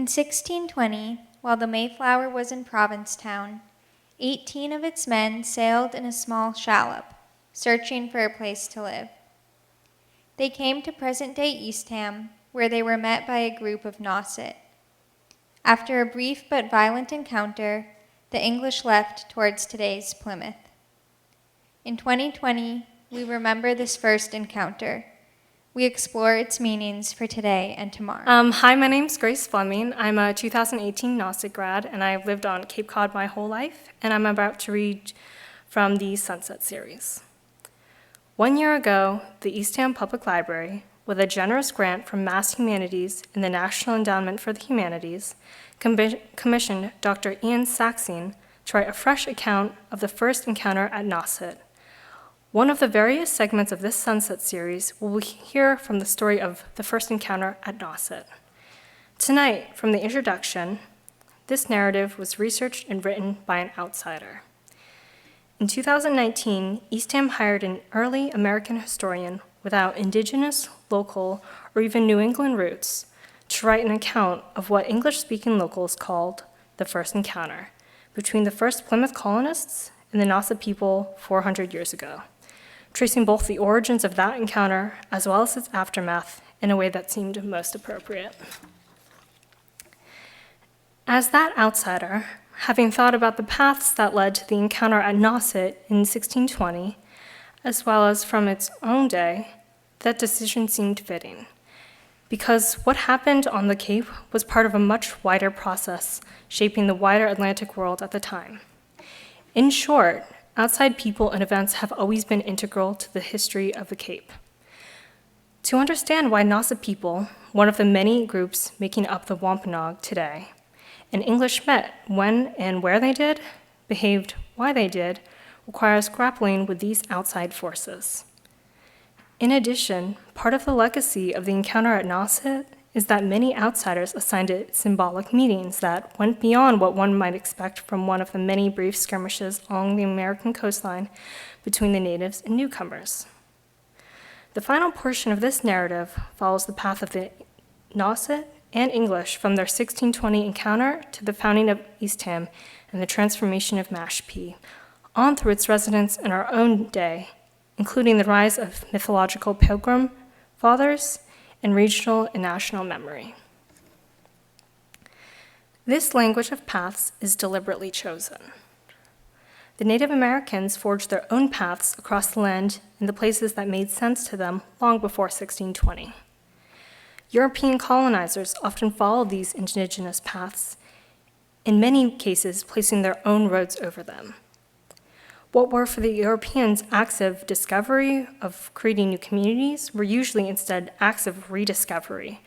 In 1620, while the Mayflower was in Provincetown, 18 of its men sailed in a small shallop, searching for a place to live. They came to present-day Eastham, where they were met by a group of Nauset. After a brief but violent encounter, the English left towards today's Plymouth. In 2020, we remember this first encounter. We explore its meanings for today and tomorrow. Hi, my name's Grace Fleming. I'm a 2018 Nauset grad, and I've lived on Cape Cod my whole life, and I'm about to read from the Sunset series. 1 year ago, the Eastham Public Library, with a generous grant from Mass Humanities and the National Endowment for the Humanities, commissioned Dr. Ian Saxine to write a fresh account of the first encounter at Nauset. One of the various segments of this Sunset series will hear from the story of the first encounter at Nauset. Tonight, from the introduction, this narrative was researched and written by an outsider. In 2019, Eastham hired an early American historian without indigenous, local, or even New England roots to write an account of what English-speaking locals called the first encounter between the first Plymouth colonists and the Nauset people 400 years ago, tracing both the origins of that encounter as well as its aftermath in a way that seemed most appropriate. As that outsider, having thought about the paths that led to the encounter at Nauset in 1620, as well as from its own day, that decision seemed fitting, because what happened on the Cape was part of a much wider process shaping the wider Atlantic world at the time. In short, outside people and events have always been integral to the history of the Cape. To understand why Nauset people, one of the many groups making up the Wampanoag today, and English met when and where they did, behaved why they did, requires grappling with these outside forces. In addition, part of the legacy of the encounter at Nauset is that many outsiders assigned it symbolic meanings that went beyond what one might expect from one of the many brief skirmishes along the American coastline between the natives and newcomers. The final portion of this narrative follows the path of the Nauset and English from their 1620 encounter to the founding of Eastham and the transformation of Mashpee, on through its residence in our own day, including the rise of mythological pilgrim fathers and regional and national memory. This language of paths is deliberately chosen. The Native Americans forged their own paths across the land in the places that made sense to them long before 1620. European colonizers often followed these indigenous paths, in many cases placing their own roads over them. What were for the Europeans acts of discovery, of creating new communities, were usually instead acts of rediscovery,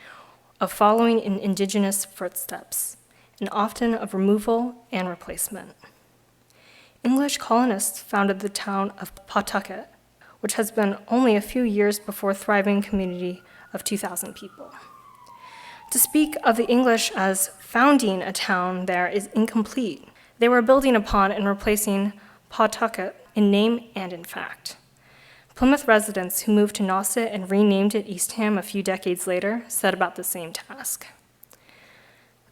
of following in indigenous footsteps, and often of removal and replacement. English colonists founded the town of Pawtucket, which has been only a few years before a thriving community of 2,000 people. To speak of the English as founding a town there is incomplete. They were building upon and replacing Pawtucket in name and in fact. Plymouth residents who moved to Nauset and renamed it Eastham a few decades later set about the same task.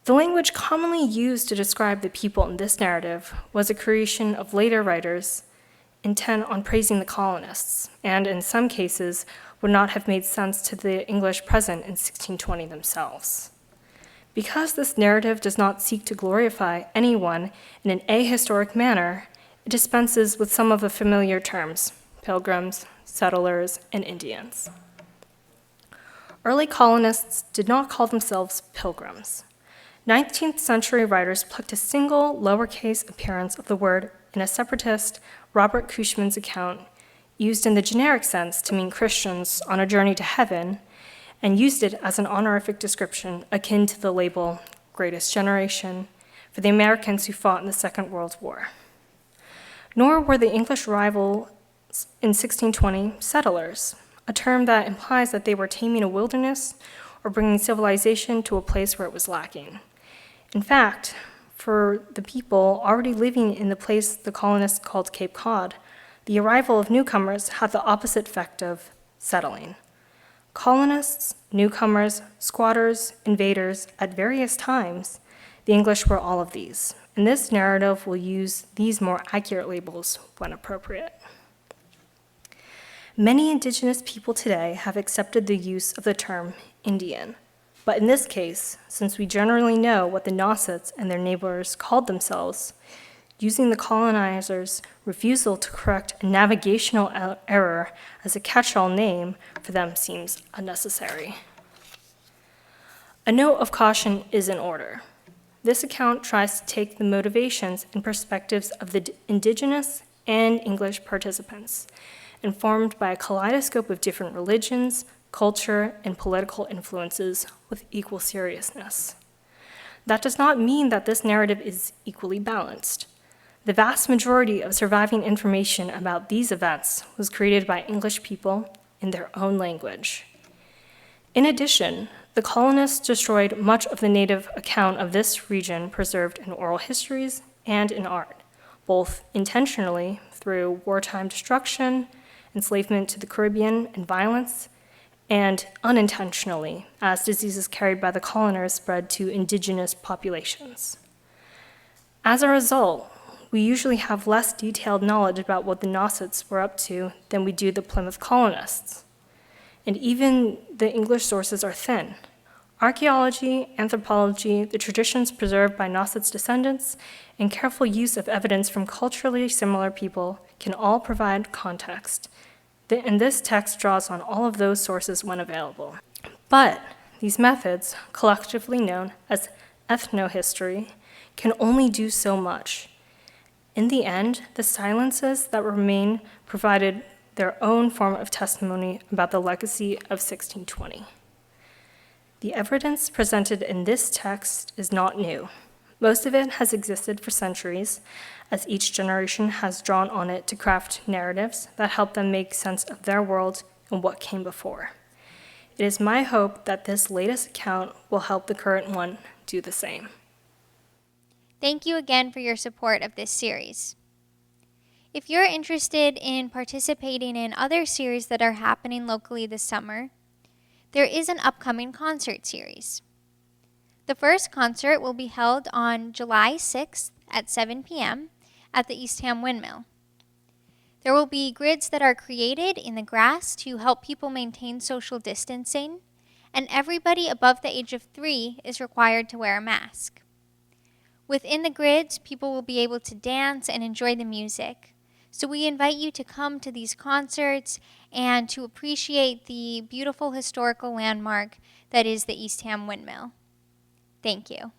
The language commonly used to describe the people in this narrative was a creation of later writers intent on praising the colonists, and in some cases would not have made sense to the English present in 1620 themselves. Because this narrative does not seek to glorify anyone in an ahistoric manner, it dispenses with some of the familiar terms, pilgrims, settlers, and Indians. Early colonists did not call themselves pilgrims. 19th century writers plucked a single lowercase appearance of the word in a separatist Robert Cushman's account, used in the generic sense to mean Christians on a journey to heaven, and used it as an honorific description akin to the label Greatest Generation for the Americans who fought in the Second World War. Nor were the English arrivals in 1620 settlers, a term that implies that they were taming a wilderness or bringing civilization to a place where it was lacking. In fact, for the people already living in the place the colonists called Cape Cod, the arrival of newcomers had the opposite effect of settling. Colonists, newcomers, squatters, invaders, at various times, the English were all of these, and this narrative will use these more accurate labels when appropriate. Many indigenous people today have accepted the use of the term Indian, but in this case, since we generally know what the Nausets and their neighbors called themselves, using the colonizers' refusal to correct a navigational error as a catch-all name for them seems unnecessary. A note of caution is in order. This account tries to take the motivations and perspectives of the indigenous and English participants, informed by a kaleidoscope of different religions, culture, and political influences with equal seriousness. That does not mean that this narrative is equally balanced. The vast majority of surviving information about these events was created by English people in their own language. In addition, the colonists destroyed much of the native account of this region preserved in oral histories and in art, both intentionally through wartime destruction, enslavement to the Caribbean, and violence, and unintentionally as diseases carried by the coloners spread to indigenous populations. As a result, we usually have less detailed knowledge about what the Nausets were up to than we do the Plymouth colonists. And even the English sources are thin. Archaeology, anthropology, the traditions preserved by Nausets' descendants, and careful use of evidence from culturally similar people can all provide context. And this text draws on all of those sources when available. But these methods, collectively known as ethnohistory, can only do so much. In the end, the silences that remain provided their own form of testimony about the legacy of 1620. The evidence presented in this text is not new. Most of it has existed for centuries, as each generation has drawn on it to craft narratives that help them make sense of their world and what came before. It is my hope that this latest account will help the current one do the same. Thank you again for your support of this series. If you're interested in participating in other series that are happening locally this summer, there is an upcoming concert series. The first concert will be held on July 6th at 7 p.m. at the Eastham Windmill. There will be grids that are created in the grass to help people maintain social distancing, and everybody above the age of 3 is required to wear a mask. Within the grids, people will be able to dance and enjoy the music. So we invite you to come to these concerts and to appreciate the beautiful historical landmark that is the Eastham Windmill. Thank you.